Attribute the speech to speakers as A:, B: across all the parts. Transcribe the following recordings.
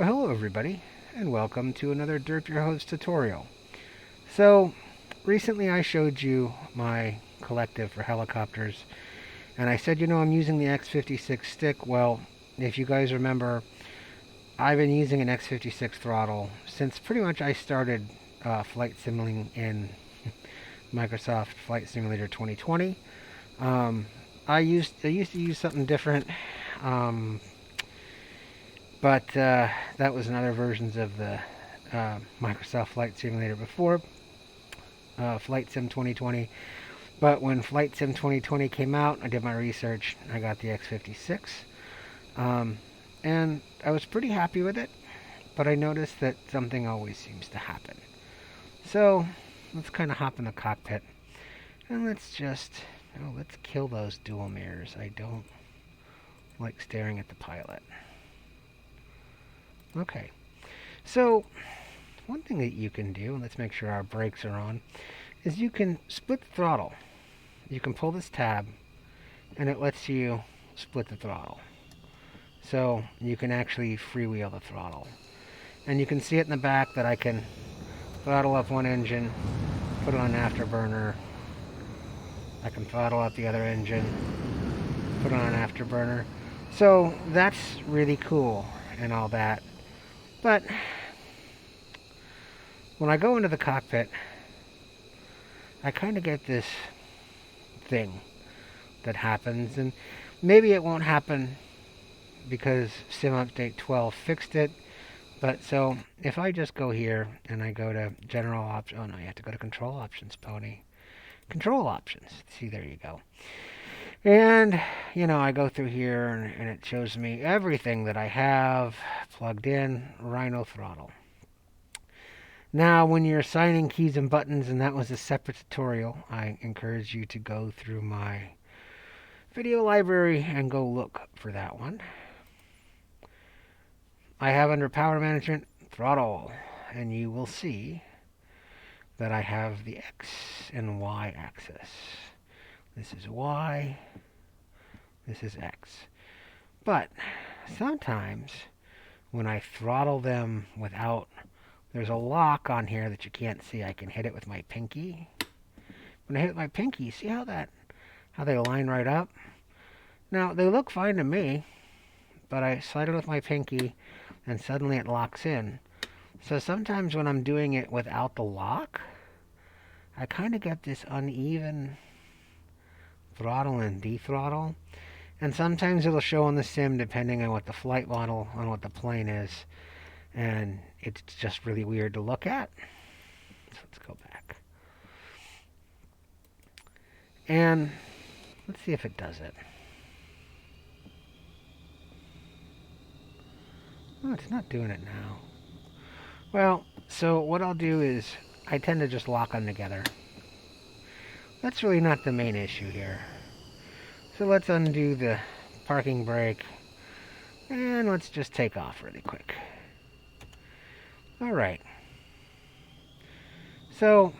A: Well, hello everybody, and welcome to another Derp Your Host tutorial. So, recently I showed you my collective for helicopters, and I said, I'm using the X-56 stick. Well, if you guys remember, I've been using an X-56 throttle since pretty much I started flight simulating in Microsoft Flight Simulator 2020. I used to use something different. But that was in other versions of the Microsoft Flight Simulator before Flight Sim 2020. But when Flight Sim 2020 came out, I did my research. I got the X-56. And I was pretty happy with it. But I noticed that something always seems to happen. So let's kind of hop in the cockpit. And let's kill those dual mirrors. I don't like staring at the pilot. Okay, so one thing that you can do, and let's make sure our brakes are on, is you can split the throttle. You can pull this tab, and it lets you split the throttle. So you can actually freewheel the throttle. And you can see it in the back that I can throttle up one engine, put it on afterburner. I can throttle up the other engine, put it on afterburner. So that's really cool and all that. But when I go into the cockpit, I kind of get this thing that happens, and maybe it won't happen because Sim Update 12 fixed it. But so if I just go here and I go to General Options, oh no, you have to go to Control Options, Pony. Control Options. See, there you go. And, I go through here and it shows me everything that I have plugged in, Rhino throttle. Now, when you're assigning keys and buttons, and that was a separate tutorial, I encourage you to go through my video library and go look for that one. I have under Power Management, Throttle, and you will see that I have the X and Y axis. This is Y, this is X. But sometimes when I throttle them without, there's a lock on here that you can't see. I can hit it with my pinky. When I hit my pinky, see how they line right up? Now, they look fine to me, but I slide it with my pinky and suddenly it locks in. So sometimes when I'm doing it without the lock, I kind of get this uneven throttle and dethrottle. And sometimes it'll show on the sim depending on what the flight model, on what the plane is. And it's just really weird to look at. So let's go back. And let's see if it does it. Oh, it's not doing it now. Well, so what I'll do is I tend to just lock them together. That's really not the main issue here. So let's undo the parking brake and let's just take off really quick. Alright. So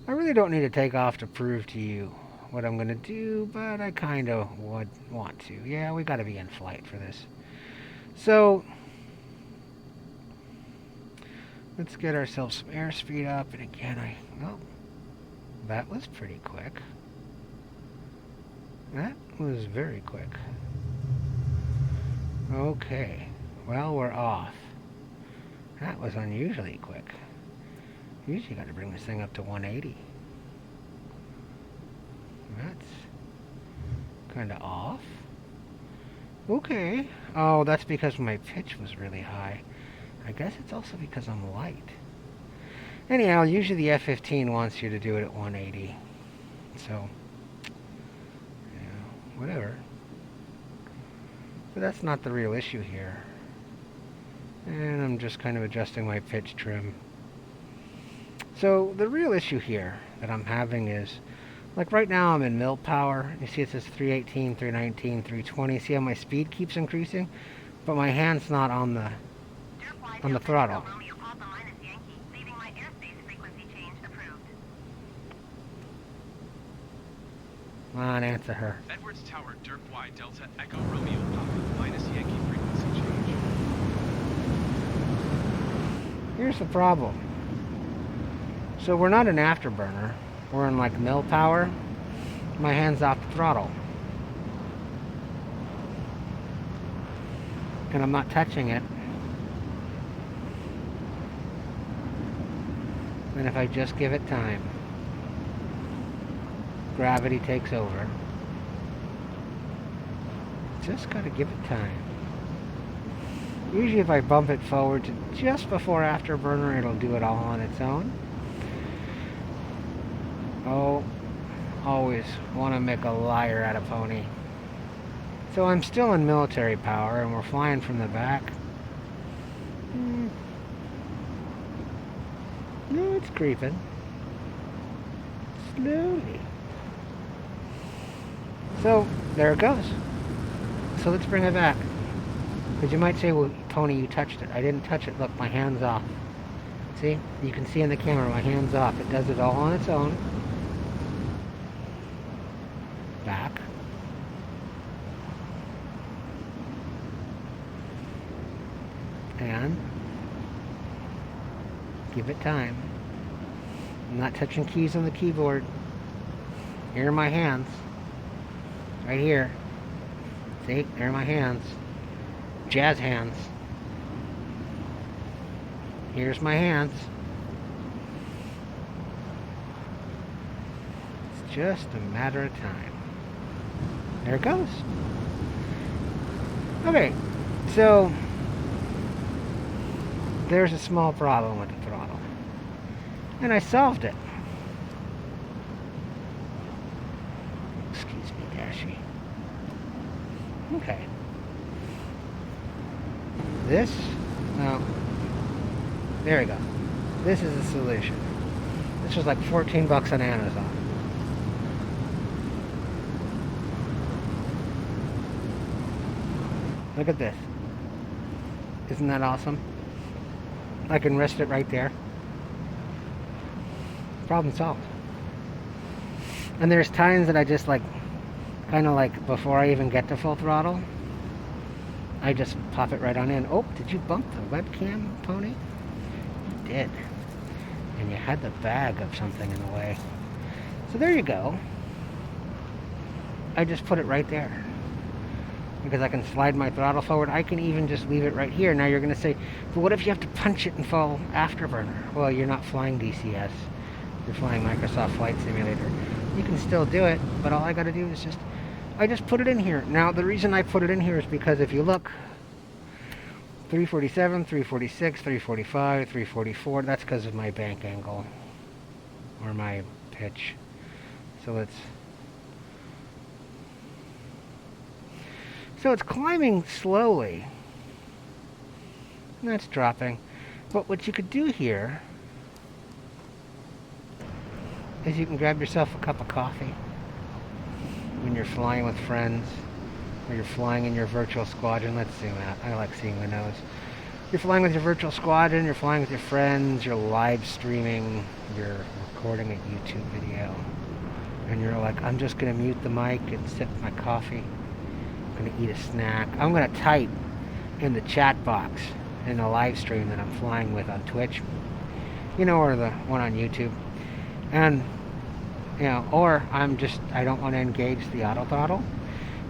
A: I really don't need to take off to prove to you what I'm going to do, but I kind of would want to. Yeah, we got to be in flight for this. So let's get ourselves some airspeed up, and again, that was pretty quick. That was very quick. Okay, well, we're off. That was unusually quick. Usually got to bring this thing up to 180. That's kind of off. Okay. Oh, that's because my pitch was really high. I guess it's also because I'm light. Anyhow, usually the F-15 wants you to do it at 180. So, whatever. But that's not the real issue here. And I'm just kind of adjusting my pitch trim. So the real issue here that I'm having is, like right now I'm in mil power. You see it says 318, 319, 320. See how my speed keeps increasing? But my hand's not on the throttle. Come on, answer her.
B: Edwards Tower, Derp Y, Delta, Echo, Romeo, Papa, minus Yankee frequency change.
A: Here's the problem. So we're not in afterburner. We're in like mill power. My hand's off the throttle. And I'm not touching it. And if I just give it time, gravity takes over. Just gotta give it time. Usually if I bump it forward to just before afterburner, it'll do it all on its own. Oh, always want to make a liar out of pony. So I'm still in military power and we're flying from the back. No, it's creeping. Slowly. So, there it goes. So let's bring it back. Because you might say, well, Tony, you touched it. I didn't touch it. Look, my hand's off. See? You can see in the camera, my hand's off. It does it all on its own. Back. And give it time. I'm not touching keys on the keyboard. Here are my hands. Right here. See? There are my hands. Jazz hands. Here's my hands. It's just a matter of time. There it goes. Okay, so there's a small problem with the throttle. And I solved it. Excuse me, Dashy. Okay. This, no, there we go. This is the solution. This was like 14 bucks on Amazon. Look at this. Isn't that awesome? I can rest it right there. Problem solved. And there's times that I just like, kind of like before I even get to full throttle, I just pop it right on in. Oh, did you bump the webcam, Pony? You did. And you had the bag of something in the way. So there you go. I just put it right there. Because I can slide my throttle forward. I can even just leave it right here. Now you're going to say, but what if you have to punch it in full afterburner? Well, you're not flying DCS. You're flying Microsoft Flight Simulator. You can still do it, but all I got to do is I just put it in here. Now, the reason I put it in here is because if you look, 347, 346, 345, 344, that's because of my bank angle, or my pitch. So it's climbing slowly. That's dropping. But what you could do here is you can grab yourself a cup of coffee when you're flying with friends, or you're flying in your virtual squadron. Let's zoom out. I like seeing the nose. You're flying with your virtual squadron, you're flying with your friends, you're live streaming, you're recording a YouTube video, and you're like, I'm just going to mute the mic and sip my coffee. I'm going to eat a snack. I'm going to type in the chat box in the live stream that I'm flying with on Twitch, or the one on YouTube. And, or I don't want to engage the auto throttle,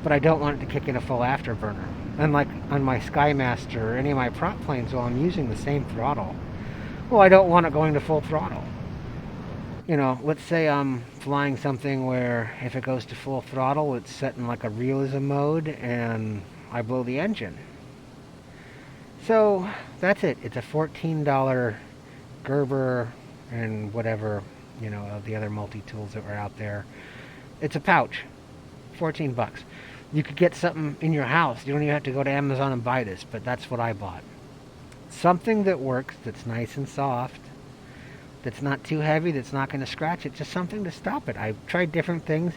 A: but I don't want it to kick in a full afterburner. And like on my Skymaster or any of my prop planes, well, I'm using the same throttle. Well, I don't want it going to full throttle. Let's say I'm flying something where if it goes to full throttle, it's set in like a realism mode and I blow the engine. So that's it. It's a $14 Gerber and whatever, of the other multi-tools that were out there. It's a pouch. 14 bucks. You could get something in your house. You don't even have to go to Amazon and buy this, but that's what I bought. Something that works, that's nice and soft, that's not too heavy, that's not going to scratch it, just something to stop it. I've tried different things,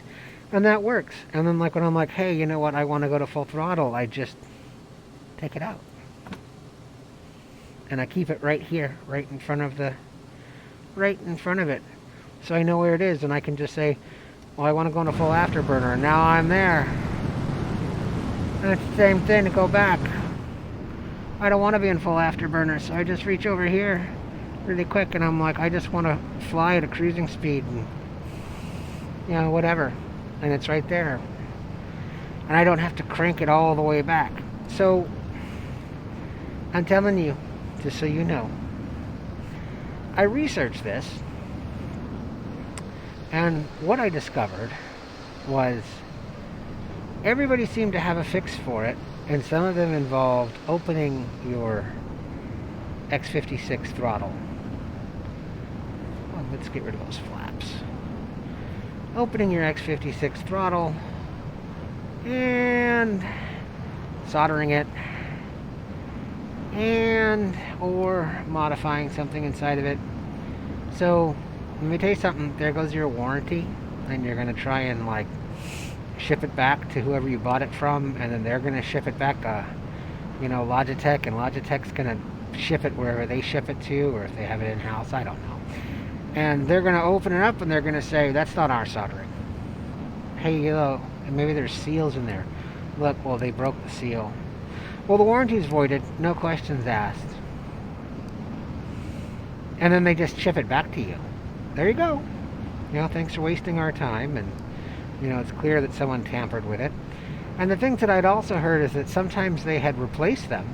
A: and that works. And then when I'm like, hey, you know what, I want to go to full throttle, I just take it out. And I keep it right here, right in front of it. So I know where it is, and I can just say, well, I want to go into full afterburner, and now I'm there. And it's the same thing to go back. I don't want to be in full afterburner, so I just reach over here, really quick, and I'm like, I just want to fly at a cruising speed and, whatever. And it's right there. And I don't have to crank it all the way back. So, I'm telling you, just so you know, I researched this, and what I discovered was everybody seemed to have a fix for it, and some of them involved opening your X-56 throttle. Well, let's get rid of those flaps. Opening your X-56 throttle and soldering it, and or modifying something inside of it. So let me tell you something, there goes your warranty, and you're going to try and like ship it back to whoever you bought it from, and then they're going to ship it back to Logitech, and Logitech's going to ship it wherever they ship it to, or if they have it in-house, I don't know. And they're going to open it up and they're going to say, that's not our soldering. Hey, maybe there's seals in there. Look, well, they broke the seal. Well, the warranty is voided, no questions asked. And then they just ship it back to you. There you go. Thanks for wasting our time, and it's clear that someone tampered with it. And the things that I'd also heard is that sometimes they had replaced them,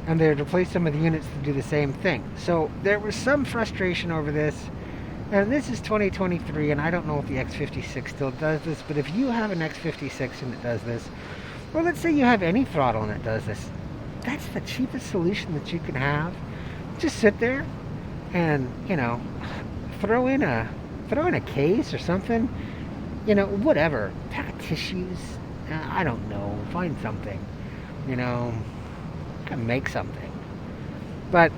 A: and they had replaced some of the units to do the same thing. So there was some frustration over this. And this is 2023, and I don't know if the X-56 still does this, but if you have an X-56 and it does this, or let's say you have any throttle and it does this, that's the cheapest solution that you can have. Just sit there and, throw in a case or something, whatever, pack of tissues, I don't know, find something, can make something. But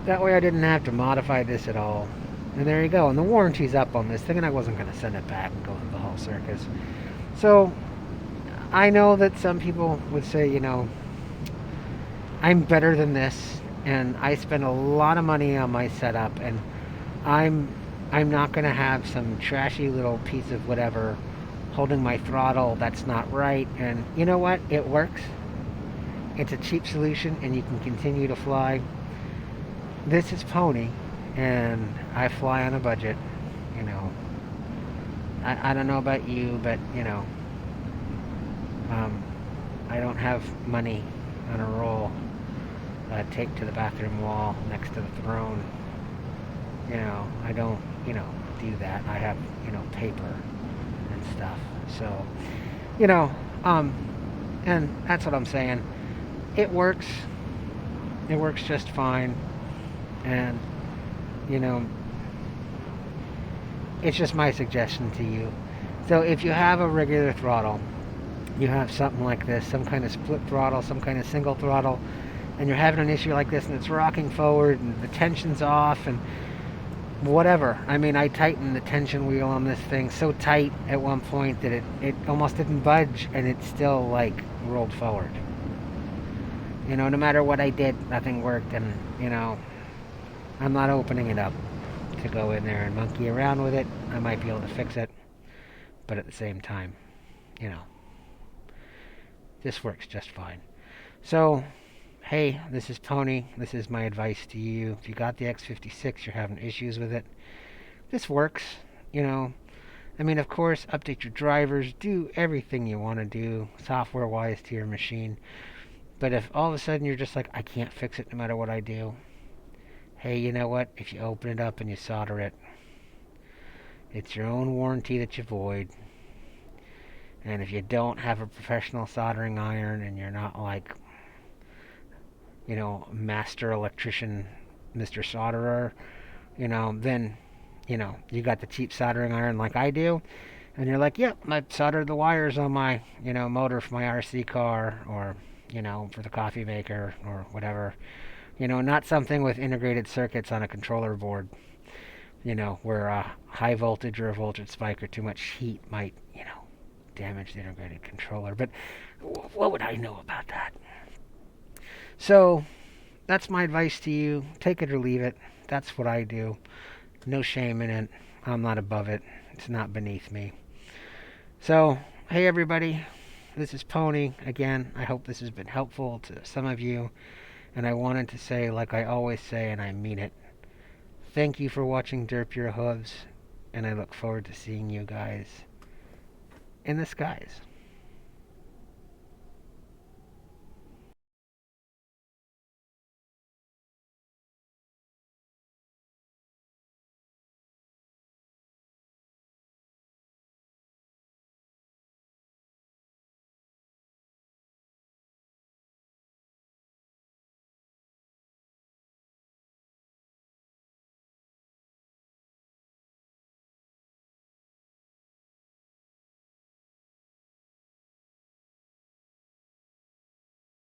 A: that way I didn't have to modify this at all. And there you go. And the warranty's up on this thing, and I wasn't going to send it back and go through the whole circus. So I know that some people would say, I'm better than this, and I spend a lot of money on my setup, and I'm not going to have some trashy little piece of whatever holding my throttle that's not right. And you know what? It works. It's a cheap solution, and you can continue to fly. This is Pony, and I fly on a budget. I don't know about you, but I don't have money on a roll taped to the bathroom wall next to the throne. I don't do that. I have paper and stuff. So and that's what I'm saying. It works. It works just fine. And it's just my suggestion to you. So if you have a regular throttle, you have something like this, some kind of split throttle, some kind of single throttle, and you're having an issue like this, and it's rocking forward, and the tension's off, and whatever. I mean, I tightened the tension wheel on this thing so tight at one point that it almost didn't budge, and it still, rolled forward. No matter what I did, nothing worked, and, I'm not opening it up to go in there and monkey around with it. I might be able to fix it, but at the same time, this works just fine. So, hey, this is Pony. This is my advice to you. If you got the X-56, you're having issues with it, this works. Of course, update your drivers, do everything you want to do software-wise to your machine. But if all of a sudden you're just like, I can't fix it no matter what I do, hey, you know what? If you open it up and you solder it, it's your own warranty that you void. And if you don't have a professional soldering iron, and you're not master electrician, Mr. Solderer, then, you got the cheap soldering iron like I do, and you're like, yep, I soldered the wires on my, motor for my RC car, or, for the coffee maker, or whatever. Not something with integrated circuits on a controller board, where a high voltage or a voltage spike or too much heat might, damage the integrated controller. But what would I know about that? So that's my advice to you. Take it or leave it. That's what I do. No shame in it. I'm not above it. It's not beneath me. So, hey everybody. This is Pony. Again, I hope this has been helpful to some of you. And I wanted to say, like I always say, and I mean it, Thank you for watching Derp Your Hooves, and I look forward to seeing you guys in the skies.